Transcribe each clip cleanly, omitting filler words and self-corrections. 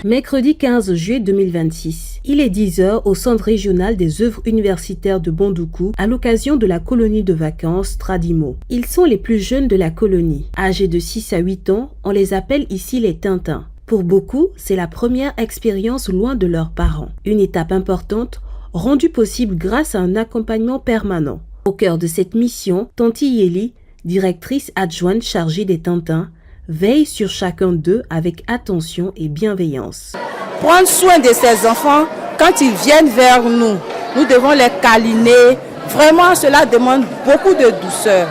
Mercredi 15 juillet 2026, il est 10h au Centre régional des œuvres universitaires de Bondoukou à l'occasion de la colonie de vacances Tradimo. Ils sont les plus jeunes de la colonie. Âgés de 6 à 8 ans, on les appelle ici les Tintins. Pour beaucoup, c'est la première expérience loin de leurs parents. Une étape importante, rendue possible grâce à un accompagnement permanent. Au cœur de cette mission, Tanti Yeli, directrice adjointe chargée des Tintins, veille sur chacun d'eux avec attention et bienveillance. Prendre soin de ces enfants, quand ils viennent vers nous, nous devons les câliner. Vraiment, cela demande beaucoup de douceur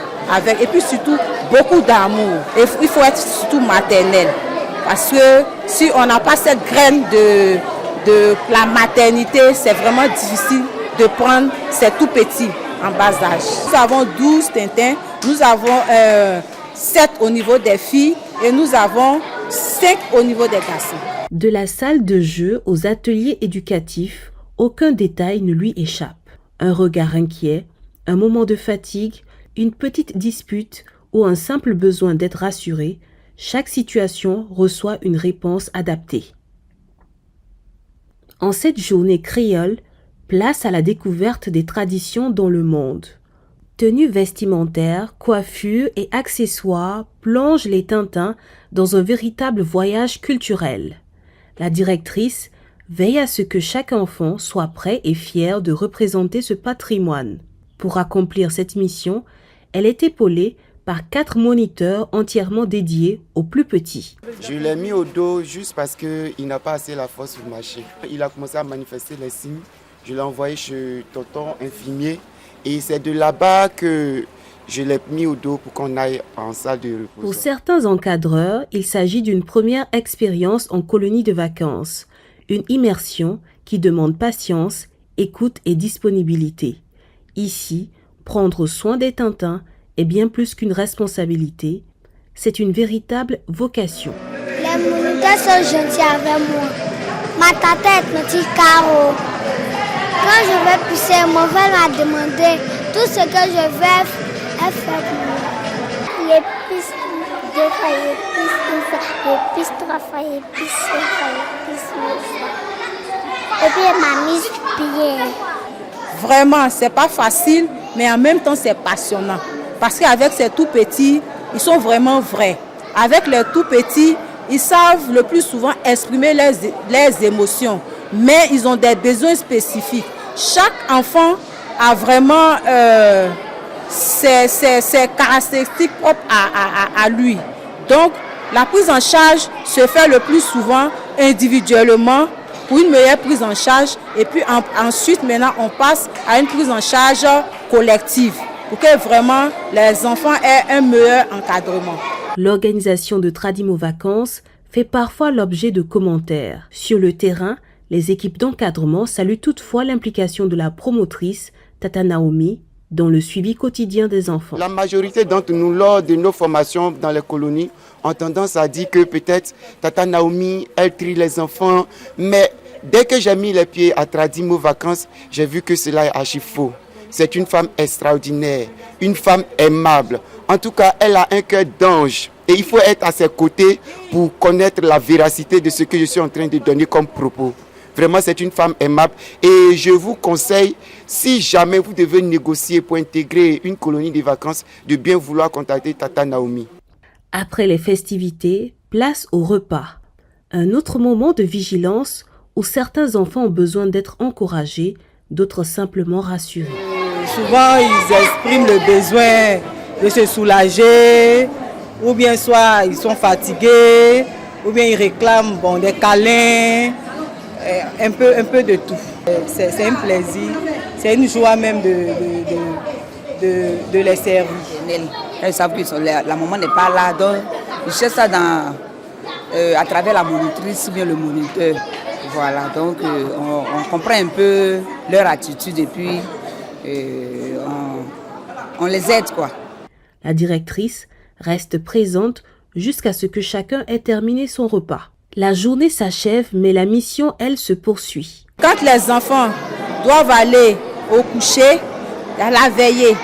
et puis surtout beaucoup d'amour. Et il faut être surtout maternel. Parce que si on n'a pas cette graine de la maternité, c'est vraiment difficile de prendre ces tout petits en bas âge. Nous avons 12 Tintins, nous avons 7 au niveau des filles et nous avons 5 au niveau des garçons. De la salle de jeu aux ateliers éducatifs, aucun détail ne lui échappe. Un regard inquiet, un moment de fatigue, une petite dispute ou un simple besoin d'être rassuré, chaque situation reçoit une réponse adaptée. En cette journée créole, place à la découverte des traditions dans le monde. Tenues vestimentaires, coiffures et accessoires plongent les Tintins dans un véritable voyage culturel. La directrice veille à ce que chaque enfant soit prêt et fier de représenter ce patrimoine. Pour accomplir cette mission, elle est épaulée par 4 moniteurs entièrement dédiés aux plus petits. Je l'ai mis au dos juste parce qu'il n'a pas assez la force pour marcher. Il a commencé à manifester les signes. Je l'ai envoyé chez tonton infirmier. Et c'est de là-bas que je l'ai mis au dos pour qu'on aille en salle de repos. Pour certains encadreurs, il s'agit d'une première expérience en colonie de vacances. Une immersion qui demande patience, écoute et disponibilité. Ici, prendre soin des Tintins est bien plus qu'une responsabilité. C'est une véritable vocation. Les moniteurs sont gentils avec moi. Ma tata est petit carreau. Quand je vais pisser, mon frère m'a demandé tout ce que je vais faire pour moi. Il pisse 2 fois, il pisse 1 fois, il pisse 3 fois, il pisse 5 fois, il pisse 9 fois. Et puis il m'a mis pied. Vraiment, c'est pas facile, mais en même temps c'est passionnant. Parce qu'avec ces tout petits, ils sont vraiment vrais. Avec les tout petits, ils savent le plus souvent exprimer leurs émotions. Mais ils ont des besoins spécifiques. Chaque enfant a vraiment ses caractéristiques propres à lui. Donc, la prise en charge se fait le plus souvent individuellement pour une meilleure prise en charge. Et puis ensuite, maintenant, on passe à une prise en charge collective pour que vraiment les enfants aient un meilleur encadrement. L'organisation de Tradimo Vacances fait parfois l'objet de commentaires. Sur le terrain, les équipes d'encadrement saluent toutefois l'implication de la promotrice, Tata Naomi, dans le suivi quotidien des enfants. La majorité d'entre nous, lors de nos formations dans les colonies, ont tendance à dire que peut-être Tata Naomi, elle trie les enfants. Mais dès que j'ai mis les pieds à Tradimo Vacances, j'ai vu que cela est archi faux. C'est une femme extraordinaire, une femme aimable. En tout cas, elle a un cœur d'ange. Et il faut être à ses côtés pour connaître la véracité de ce que je suis en train de donner comme propos. Vraiment, c'est une femme aimable. Et je vous conseille, si jamais vous devez négocier pour intégrer une colonie de vacances, de bien vouloir contacter Tata Naomi. Après les festivités, place au repas. Un autre moment de vigilance où certains enfants ont besoin d'être encouragés, d'autres simplement rassurés. Souvent, ils expriment le besoin de se soulager, ou bien soit ils sont fatigués, ou bien ils réclament des câlins, un peu de tout. C'est un plaisir, c'est une joie même de les servir. Elles savent que la maman n'est pas là, donc ils cherchent ça à travers la monitrice ou bien le moniteur. Voilà, donc on comprend un peu leur attitude et puis on les aide, quoi. La directrice reste présente jusqu'à ce que chacun ait terminé son repas. La journée s'achève, mais la mission, elle, se poursuit. Quand les enfants doivent aller au coucher, il y a la veillée.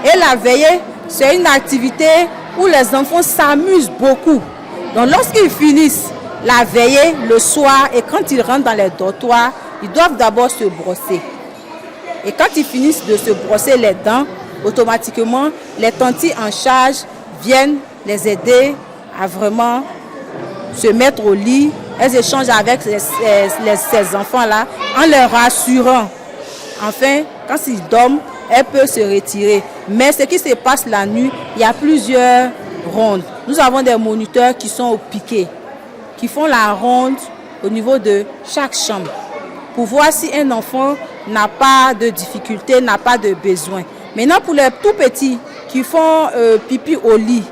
Et la veillée, c'est une activité où les enfants s'amusent beaucoup. Donc lorsqu'ils finissent, la veillée, le soir, et quand ils rentrent dans les dortoirs, ils doivent d'abord se brosser. Et quand ils finissent de se brosser les dents, automatiquement, les tantis en charge viennent les aider à vraiment se mettre au lit. Elles échangent avec ces enfants-là en les rassurant. Enfin, quand ils dorment, elles peuvent se retirer. Mais ce qui se passe la nuit, il y a plusieurs rondes. Nous avons des moniteurs qui sont au piquet, qui font la ronde au niveau de chaque chambre pour voir si un enfant n'a pas de difficulté, n'a pas de besoin. Maintenant, pour les tout petits qui font pipi au lit,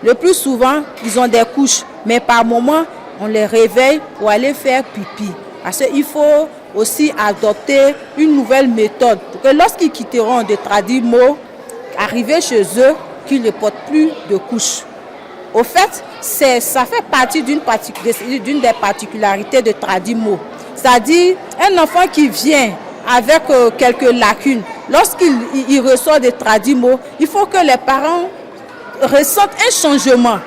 le plus souvent, ils ont des couches. Mais par moment, on les réveille pour aller faire pipi. Parce qu'il faut aussi adopter une nouvelle méthode pour que lorsqu'ils quitteront de Tradimo, arriver chez eux, qu'ils ne portent plus de couches. Au fait, ça fait partie d'une des particularités de Tradimo. C'est-à-dire, un enfant qui vient avec quelques lacunes, lorsqu'il ressort de Tradimo, il faut que les parents ressentent un changement,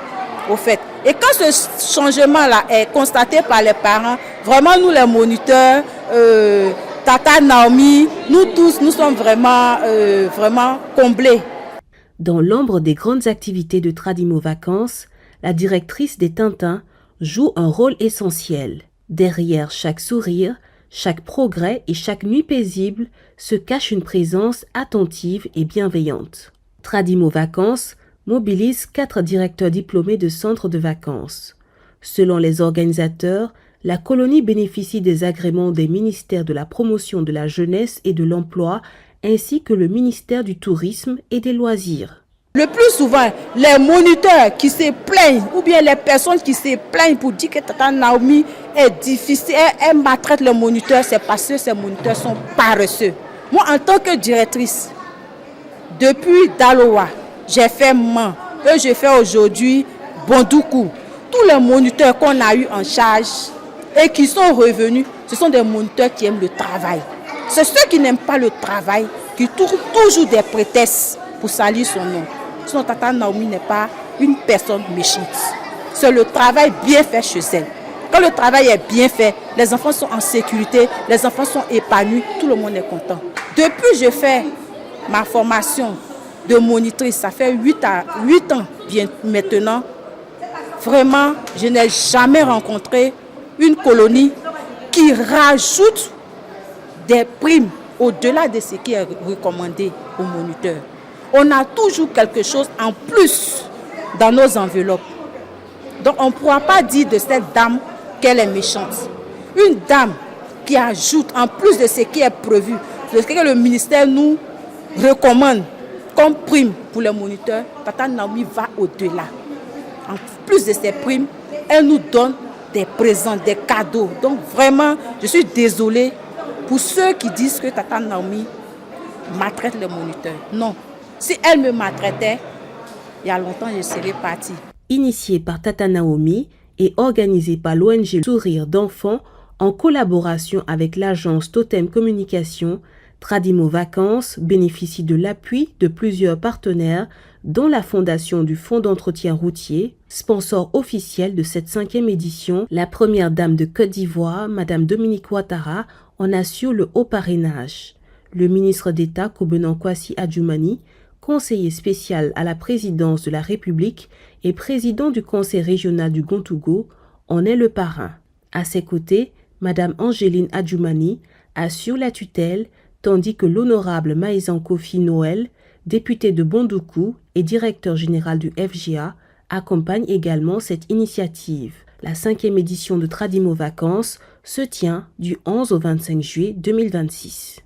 au fait. Et quand ce changement-là est constaté par les parents, vraiment nous les moniteurs, Tata Naomi, nous tous, nous sommes vraiment comblés. Dans l'ombre des grandes activités de Tradimo Vacances, la directrice des Tintins joue un rôle essentiel. Derrière chaque sourire, chaque progrès et chaque nuit paisible se cache une présence attentive et bienveillante. Tradimo Vacances mobilise 4 directeurs diplômés de centres de vacances. Selon les organisateurs, la colonie bénéficie des agréments des ministères de la promotion de la jeunesse et de l'emploi ainsi que le ministère du tourisme et des loisirs. Le plus souvent, les moniteurs qui se plaignent ou bien les personnes qui se plaignent pour dire que Tata Naomi est difficile, elle maltraite les moniteurs, c'est parce que ces moniteurs sont paresseux. Moi, en tant que directrice, depuis Daloa, j'ai fait Man, et je fais aujourd'hui Bondoukou. Tous les moniteurs qu'on a eu en charge et qui sont revenus, ce sont des moniteurs qui aiment le travail. C'est ceux qui n'aiment pas le travail, qui trouvent toujours des prétextes pour salir son nom. Sinon, Tata Naomi n'est pas une personne méchante. C'est le travail bien fait chez elle. Quand le travail est bien fait, les enfants sont en sécurité, les enfants sont épanouis, tout le monde est content. Depuis que je fais ma formation de monitrice, ça fait 8 ans bien maintenant, vraiment, je n'ai jamais rencontré une colonie qui rajoute des primes au-delà de ce qui est recommandé aux moniteurs. On a toujours quelque chose en plus dans nos enveloppes. Donc on ne pourra pas dire de cette dame qu'elle est méchante. Une dame qui ajoute en plus de ce qui est prévu, de ce que le ministère nous recommande comme prime pour les moniteurs, Tata Naomi va au-delà. En plus de ces primes, elle nous donne des présents, des cadeaux. Donc vraiment, je suis désolée pour ceux qui disent que Tata Naomi maltraite les moniteurs. Non. Si elle me maltraitait, il y a longtemps, je serais partie. Initiée par Tata Naomi et organisée par l'ONG Sourire d'enfants en collaboration avec l'agence Totem Communication, Tradimo Vacances bénéficie de l'appui de plusieurs partenaires, dont la fondation du Fonds d'entretien routier, sponsor officiel de cette 5e édition. La première dame de Côte d'Ivoire, Madame Dominique Ouattara, en assure le haut parrainage. Le ministre d'État Kobenan Kwasi Adjoumani, conseiller spécial à la présidence de la République et président du conseil régional du Gontougo, en est le parrain. À ses côtés, Madame Angéline Adjoumani assure la tutelle, tandis que l'honorable Maïzan Kofi Noël, député de Bondoukou et directeur général du FGA, accompagne également cette initiative. La 5e édition de Tradimo Vacances se tient du 11 au 25 juillet 2026.